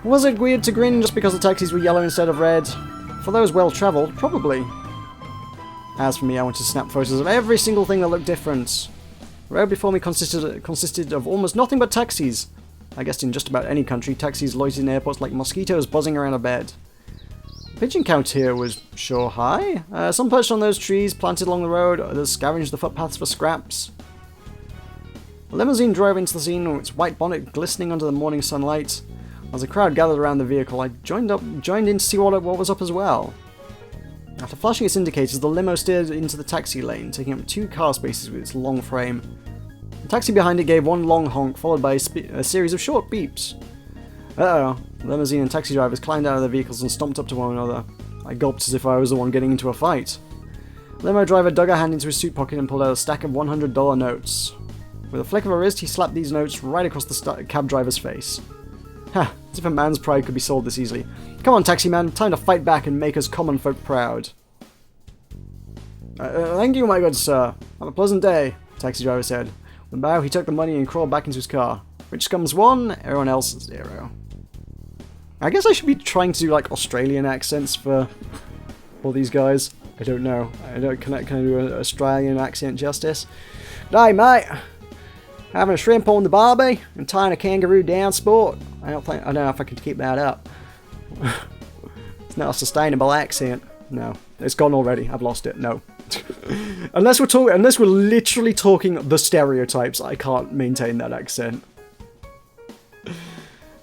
Was it weird to grin just because the taxis were yellow instead of red? For those well-travelled, probably. As for me, I wanted to snap photos of every single thing that looked different. The road before me consisted of almost nothing but taxis. I guess in just about any country, taxis loitered in airports like mosquitoes buzzing around a bed. The pigeon count here was sure high. Some perched on those trees planted along the road, others scavenged the footpaths for scraps. A limousine drove into the scene with its white bonnet glistening under the morning sunlight. As the crowd gathered around the vehicle, I joined in to see what was up as well. After flashing its indicators, the limo steered into the taxi lane, taking up 2 car spaces with its long frame. The taxi behind it gave one long honk, followed by a series of short beeps. Uh-oh. The limousine and taxi drivers climbed out of their vehicles and stomped up to one another. I gulped as if I was the one getting into a fight. The limo driver dug a hand into his suit pocket and pulled out a stack of $100 notes. With a flick of a wrist, he slapped these notes right across the cab driver's face. Ha! As if a man's pride could be sold this easily. Come on, taxi man, time to fight back and make us common folk proud. Thank you, my good sir. Have a pleasant day, the taxi driver said. With a bow, he took the money and crawled back into his car. Rich comes 1, everyone else 0. I guess I should be trying to do like Australian accents for all these guys. I don't know. Can I do an Australian accent justice? G'day, mate. Having a shrimp on the barbie and tying a kangaroo down, sport. I don't know if I can keep that up. It's not a sustainable accent. No, it's gone already. I've lost it. No. unless we're literally talking the stereotypes, I can't maintain that accent.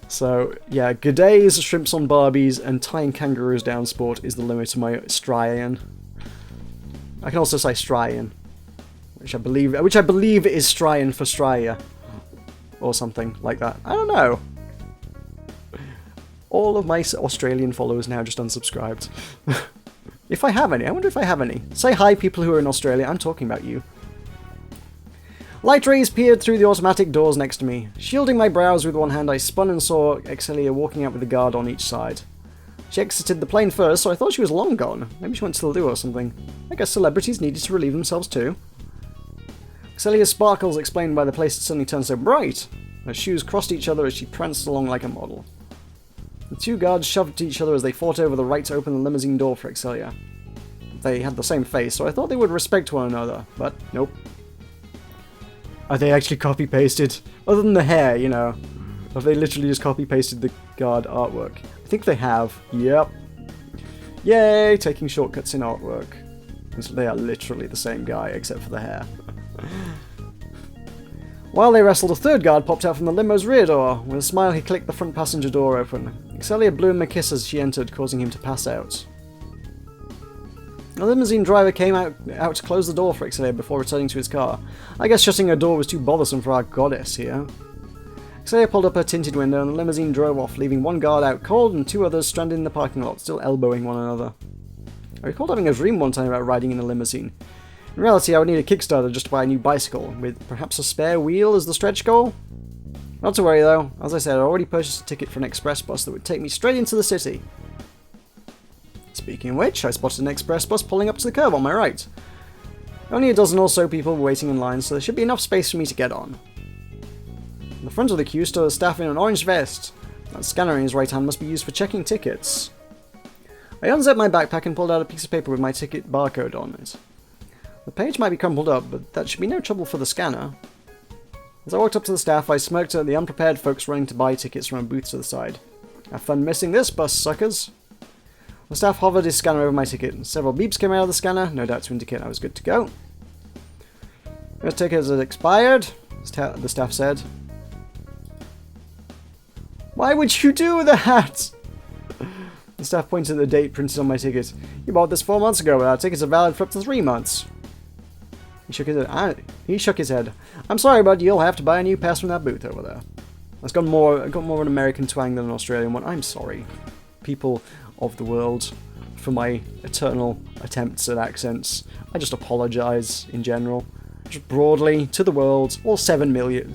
So yeah, g'days, shrimps on barbies, and tying kangaroos down, sport is the limit to my Australian. I can also say Australian. Which I believe is Strian for Straya. Or something like that. I don't know. All of my Australian followers now just unsubscribed. If I have any. I wonder if I have any. Say hi, people who are in Australia. I'm talking about you. Light rays peered through the automatic doors next to me. Shielding my brows with one hand, I spun and saw Excelia walking out with a guard on each side. She exited the plane first, so I thought she was long gone. Maybe she went to the loo or something. I guess celebrities needed to relieve themselves too. Excelia's sparkles explained why the place had suddenly turned so bright. Her shoes crossed each other as she pranced along like a model. The 2 guards shoved each other as they fought over the right to open the limousine door for Excelia. They had the same face, so I thought they would respect one another, but nope. Are they actually copy-pasted? Other than the hair, you know. Have they literally just copy-pasted the guard artwork? I think they have. Yep. Yay, taking shortcuts in artwork. They are literally the same guy, except for the hair. While they wrestled, a 3rd guard popped out from the limo's rear door. With a smile, he clicked the front passenger door open. Excelia blew him a kiss as she entered, causing him to pass out. The limousine driver came out to close the door for Excelia before returning to his car. I guess shutting her door was too bothersome for our goddess here. Excelia pulled up her tinted window and the limousine drove off, leaving 1 guard out cold and 2 others stranded in the parking lot, still elbowing one another. I recalled having a dream one time about riding in a limousine. In reality, I would need a Kickstarter just to buy a new bicycle, with perhaps a spare wheel as the stretch goal. Not to worry though, as I said, I already purchased a ticket for an express bus that would take me straight into the city. Speaking of which, I spotted an express bus pulling up to the curb on my right. Only a dozen or so people were waiting in line, so there should be enough space for me to get on. In the front of the queue stood a staff in an orange vest. That scanner in his right hand must be used for checking tickets. I unzipped my backpack and pulled out a piece of paper with my ticket barcode on it. The page might be crumpled up, but that should be no trouble for the scanner. As I walked up to the staff, I smirked at the unprepared folks running to buy tickets from a booth to the side. Have fun missing this bus, suckers. The staff hovered his scanner over my ticket, and several beeps came out of the scanner, no doubt to indicate I was good to go. Your ticket has expired, the staff said. Why would you do that? The staff pointed at the date printed on my ticket. You bought this 4 months ago, but our tickets are valid for up to 3 months. He shook his head. I'm sorry, but you'll have to buy a new pass from that booth over there. It's got more an American twang than an Australian one. I'm sorry, people of the world, for my eternal attempts at accents. I just apologise in general. Just broadly, to the world, all 7 billion?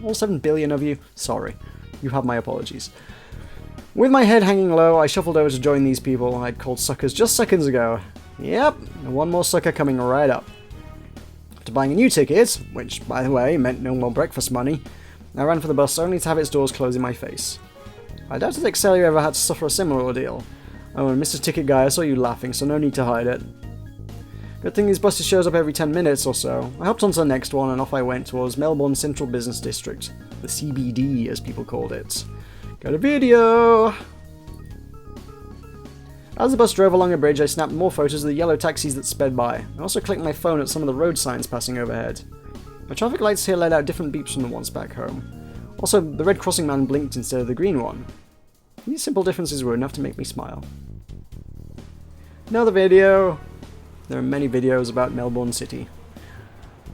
All 7 billion of you, sorry. You have my apologies. With my head hanging low, I shuffled over to join these people I'd called suckers just seconds ago. Yep, and 1 more sucker coming right up. After buying a new ticket, which, by the way, meant no more breakfast money, I ran for the bus only to have its doors close in my face. I doubt if Excelia ever had to suffer a similar ordeal. Oh, and Mr. Ticket Guy, I saw you laughing, so no need to hide it. Good thing these buses shows up every 10 minutes or so. I hopped onto the next one and off I went towards Melbourne Central Business District. The CBD, as people called it. Got a video! As the bus drove along a bridge, I snapped more photos of the yellow taxis that sped by. I also clicked my phone at some of the road signs passing overhead. The traffic lights here let out different beeps from the ones back home. Also, the red crossing man blinked instead of the green one. These simple differences were enough to make me smile. Another video! There are many videos about Melbourne City.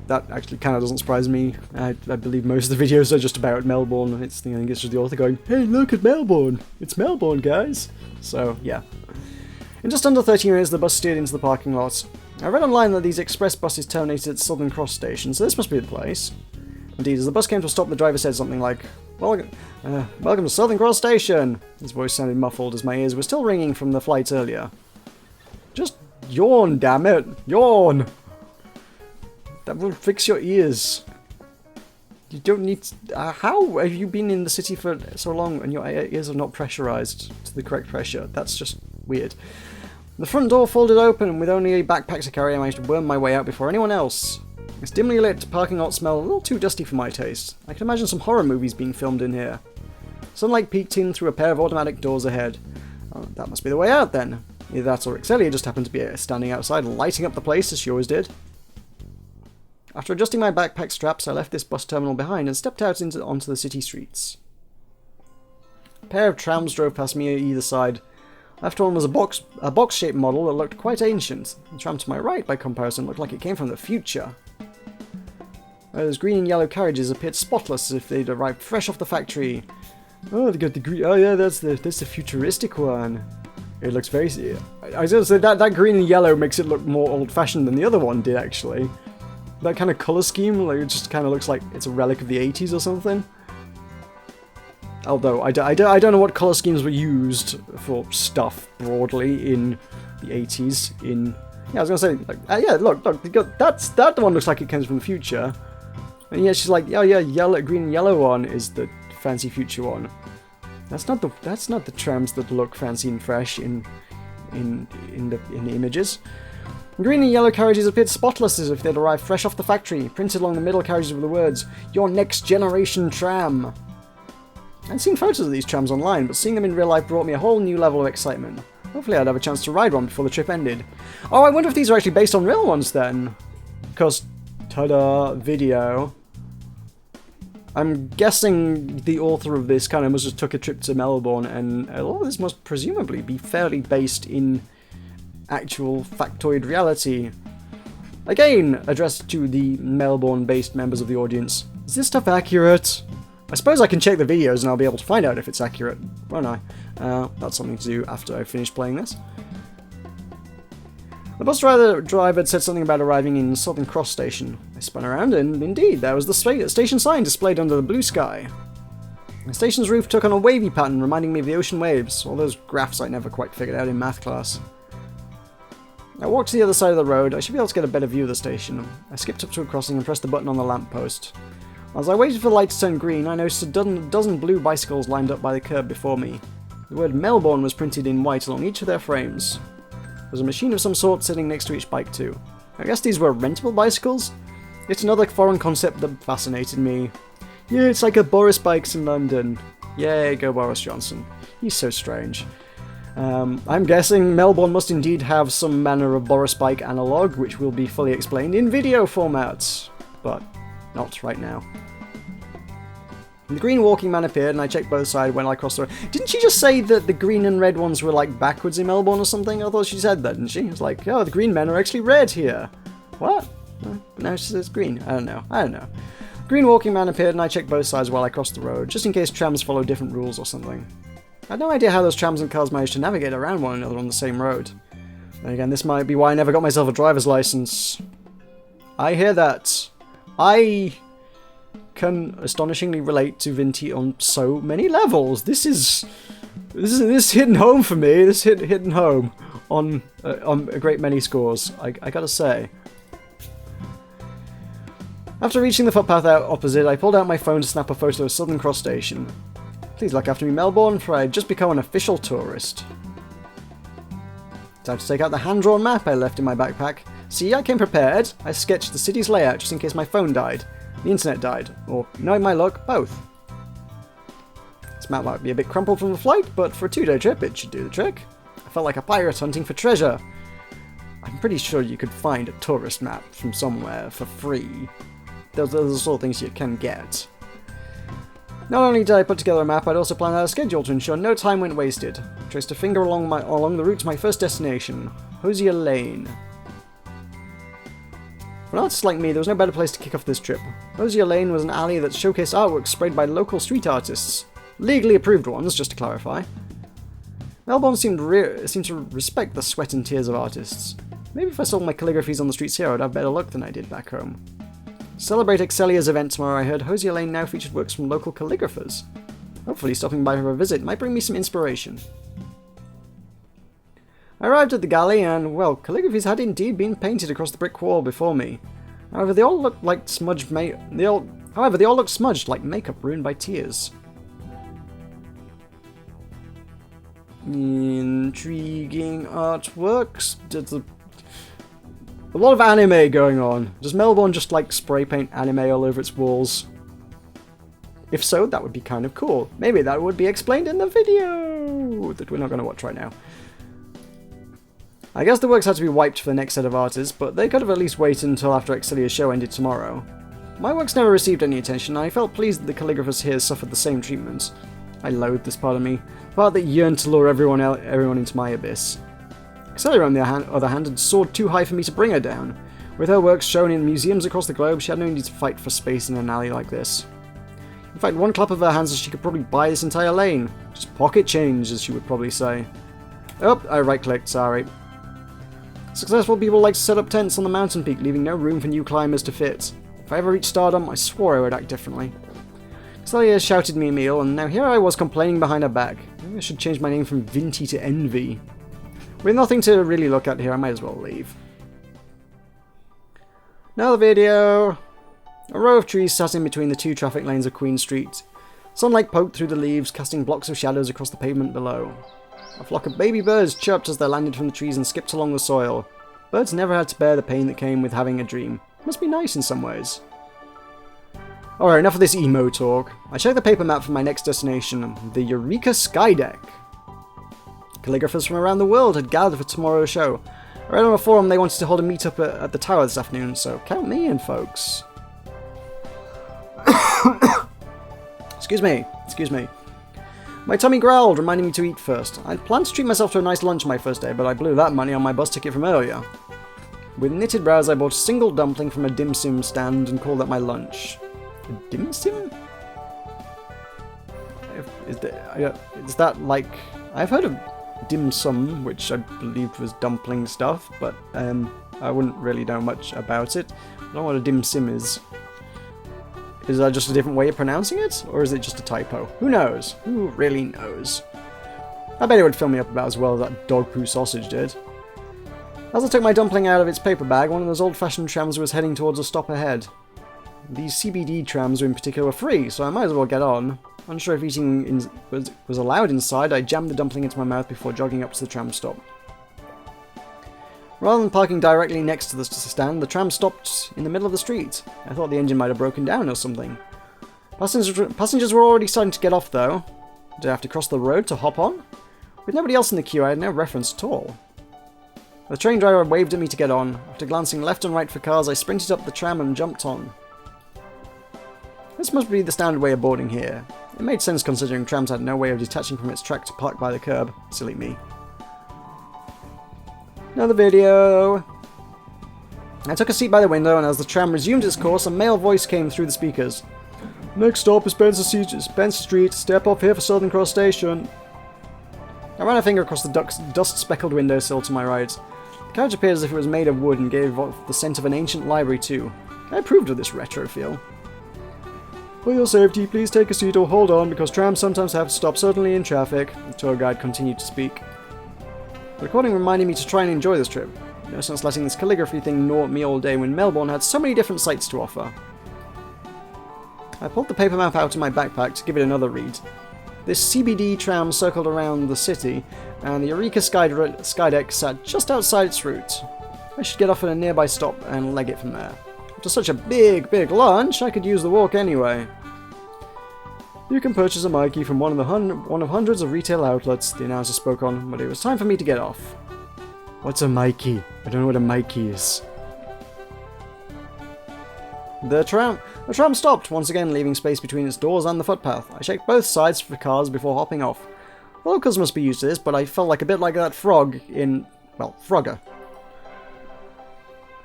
That actually kind of doesn't surprise me. I believe most of the videos are just about Melbourne. I think it's just the author going, "Hey, look at Melbourne! It's Melbourne, guys!" So, yeah. In just under 30 minutes, the bus steered into the parking lot. I read online that these express buses terminated at Southern Cross Station, so this must be the place. Indeed, as the bus came to a stop, the driver said something like, Welcome to Southern Cross Station! His voice sounded muffled as my ears were still ringing from the flight earlier. Just yawn, damn it! Yawn! That will fix your ears. You don't need to, how have you been in the city for so long and your ears are not pressurized to the correct pressure? That's just weird. The front door folded open, with only a backpack to carry. I managed to worm my way out before anyone else. This dimly lit parking lot smelled a little too dusty for my taste. I can imagine some horror movies being filmed in here. Sunlight peeked in through a pair of automatic doors ahead. Oh, that must be the way out then. Either that or Excelia just happened to be standing outside lighting up the place as she always did. After adjusting my backpack straps, I left this bus terminal behind and stepped out onto the city streets. A pair of trams drove past me either side. After one was a box-shaped model that looked quite ancient. The tram to my right, by comparison, looked like it came from the future. Those green and yellow carriages appeared spotless as if they'd arrived fresh off the factory. Oh, they got the green. Oh yeah, that's the futuristic one. It looks very. I was gonna say that green and yellow makes it look more old-fashioned than the other one did, actually. That kind of color scheme, like it just kind of looks like it's a relic of the 80s or something. Although, I don't know what colour schemes were used for stuff broadly in the 80s. Yeah, I was going to say, like, yeah, look, that one looks like it comes from the future. And yeah, she's like, oh yeah, green and yellow one is the fancy future one. That's not the trams that look fancy and fresh in the images. Green and yellow carriages appeared spotless as if they'd arrived fresh off the factory. Printed along the middle carriages were the words, "Your next generation tram." I'd seen photos of these trams online, but seeing them in real life brought me a whole new level of excitement. Hopefully I'd have a chance to ride one before the trip ended. Oh, I wonder if these are actually based on real ones then. Because, ta-da, video. I'm guessing the author of this kind of must have took a trip to Melbourne, and a lot of this must presumably be fairly based in actual factoid reality. Again, addressed to the Melbourne-based members of the audience. Is this stuff accurate? I suppose I can check the videos and I'll be able to find out if it's accurate, won't I? That's something to do after I finish playing this. The bus driver had said something about arriving in Southern Cross Station. I spun around and indeed, there was the station sign displayed under the blue sky. The station's roof took on a wavy pattern reminding me of the ocean waves, all those graphs I never quite figured out in math class. I walked to the other side of the road. I should be able to get a better view of the station. I skipped up to a crossing and pressed the button on the lamppost. As I waited for the light to turn green, I noticed a dozen blue bicycles lined up by the curb before me. The word Melbourne was printed in white along each of their frames. There was a machine of some sort sitting next to each bike too. I guess these were rentable bicycles? It's another foreign concept that fascinated me. Yeah, it's like a Boris Bikes in London. Yay, go Boris Johnson. He's so strange. I'm guessing Melbourne must indeed have some manner of Boris Bike analogue, which will be fully explained in video formats. But not right now. The green walking man appeared and I checked both sides when I crossed the road. Didn't she just say that the green and red ones were like backwards in Melbourne or something? I thought she said that, didn't she? It was like, oh, the green men are actually red here. What? But now she says green. I don't know. Green walking man appeared and I checked both sides while I crossed the road, just in case trams follow different rules or something. I had no idea how those trams and cars managed to navigate around one another on the same road. Then again, this might be why I never got myself a driver's license. I hear that. I can astonishingly relate to Vinti on so many levels. This hitting home for me. This hitting home on a great many scores. I gotta say. After reaching the footpath out opposite, I pulled out my phone to snap a photo of Southern Cross Station. Please look after me, Melbourne, for I've just become an official tourist. Time to take out the hand-drawn map I left in my backpack. See, I came prepared. I sketched the city's layout just in case my phone died, the internet died, or, knowing my luck, both. This map might be a bit crumpled from the flight, but for a 2-day trip it should do the trick. I felt like a pirate hunting for treasure. I'm pretty sure you could find a tourist map from somewhere for free. Those are the sort of things you can get. Not only did I put together a map, I'd also planned out a schedule to ensure no time went wasted. I traced a finger along the route to my first destination, Hosier Lane. For an artist like me, there was no better place to kick off this trip. Hosier Lane was an alley that showcased artwork sprayed by local street artists. Legally approved ones, just to clarify. Melbourne seemed to respect the sweat and tears of artists. Maybe if I sold my calligraphies on the streets here, I'd have better luck than I did back home. To celebrate Excelia's event tomorrow, I heard Hosier Lane now featured works from local calligraphers. Hopefully stopping by for a visit might bring me some inspiration. I arrived at the galley and, well, calligraphies had indeed been painted across the brick wall before me. However, they all looked smudged like makeup ruined by tears. Intriguing artworks. A lot of anime going on. Does Melbourne just like spray paint anime all over its walls? If so, that would be kind of cool. Maybe that would be explained in the video that we're not going to watch right now. I guess the works had to be wiped for the next set of artists, but they could have at least waited until after Excelia's show ended tomorrow. My works never received any attention, and I felt pleased that the calligraphers here suffered the same treatment. I loathed this part of me, the part that yearned to lure everyone into my abyss. Excelia, on the other hand, had soared too high for me to bring her down. With her works shown in museums across the globe, she had no need to fight for space in an alley like this. In fact, one clap of her hands and she could probably buy this entire lane. Just pocket change, as she would probably say. Oh, I right-clicked, sorry. Successful people like to set up tents on the mountain peak, leaving no room for new climbers to fit. If I ever reached stardom, I swore I would act differently. Excelia shouted me a meal, and now here I was complaining behind her back. Maybe I should change my name from Vinty to Envy. With nothing to really look at here, I might as well leave. Now the video. A row of trees sat in between the two traffic lanes of Queen Street. Sunlight poked through the leaves, casting blocks of shadows across the pavement below. A flock of baby birds chirped as they landed from the trees and skipped along the soil. Birds never had to bear the pain that came with having a dream. Must be nice in some ways. Alright, enough of this emo talk. I checked the paper map for my next destination, the Eureka Skydeck. Calligraphers from around the world had gathered for tomorrow's show. I read on a forum they wanted to hold a meet-up at the tower this afternoon, so count me in, folks. Excuse me. My tummy growled, reminding me to eat first. I'd planned to treat myself to a nice lunch my first day, but I blew that money on my bus ticket from earlier. With knitted brows, I bought a single dumpling from a dim sum stand and called that my lunch. A dim sum? Is that like... I've heard of dim sum, which I believed was dumpling stuff, but I wouldn't really know much about it. I don't know what a dim sum is. Is that just a different way of pronouncing it? Or is it just a typo? Who knows? Who really knows? I bet it would fill me up about as well as that dog poo sausage did. As I took my dumpling out of its paper bag, one of those old-fashioned trams was heading towards a stop ahead. These CBD trams in particular were free, so I might as well get on. Unsure if eating was allowed inside, I jammed the dumpling into my mouth before jogging up to the tram stop. Rather than parking directly next to the stand, the tram stopped in the middle of the street. I thought the engine might have broken down or something. Passengers were already starting to get off, though. Did I have to cross the road to hop on? With nobody else in the queue, I had no reference at all. The train driver waved at me to get on. After glancing left and right for cars, I sprinted up the tram and jumped on. This must be the standard way of boarding here. It made sense considering trams had no way of detaching from its track to park by the curb. Silly me. Another video. I took a seat by the window, and as the tram resumed its course, a male voice came through the speakers. Next stop is Spencer Street. Step off here for Southern Cross Station. I ran a finger across the dust-speckled windowsill to my right. The carriage appeared as if it was made of wood and gave off the scent of an ancient library too. I approved of this retro feel. For your safety, please take a seat or hold on, because trams sometimes have to stop suddenly in traffic. The tour guide continued to speak. The recording reminded me to try and enjoy this trip. No sense letting this calligraphy thing gnaw at me all day when Melbourne had so many different sights to offer. I pulled the paper map out of my backpack to give it another read. This CBD tram circled around the city, and the Eureka Skydeck sat just outside its route. I should get off at a nearby stop and leg it from there. After such a big lunch, I could use the walk anyway. You can purchase a Mikey from one of hundreds of retail outlets, the announcer spoke on, but it was time for me to get off. What's a Mikey? I don't know what a Mikey is. The tram stopped, once again leaving space between its doors and the footpath. I checked both sides for cars before hopping off. The locals must be used to this, but I felt like a bit like that frog in, well, Frogger.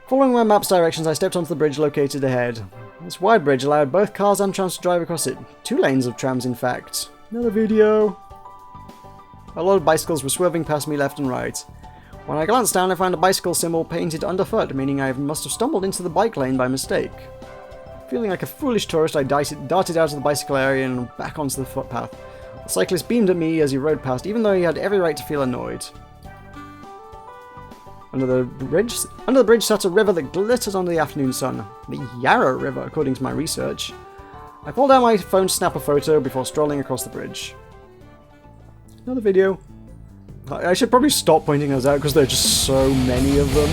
Following my map's directions, I stepped onto the bridge located ahead. This wide bridge allowed both cars and trams to drive across it. 2 lanes of trams, in fact. Another video. A lot of bicycles were swerving past me left and right. When I glanced down, I found a bicycle symbol painted underfoot, meaning I must have stumbled into the bike lane by mistake. Feeling like a foolish tourist, I darted out of the bicycle area and back onto the footpath. The cyclist beamed at me as he rode past, even though he had every right to feel annoyed. Under the bridge sat a river that glittered under the afternoon sun. The Yarra River, according to my research. I pulled out my phone to snap a photo before strolling across the bridge. Another video. I should probably stop pointing those out because there are just so many of them.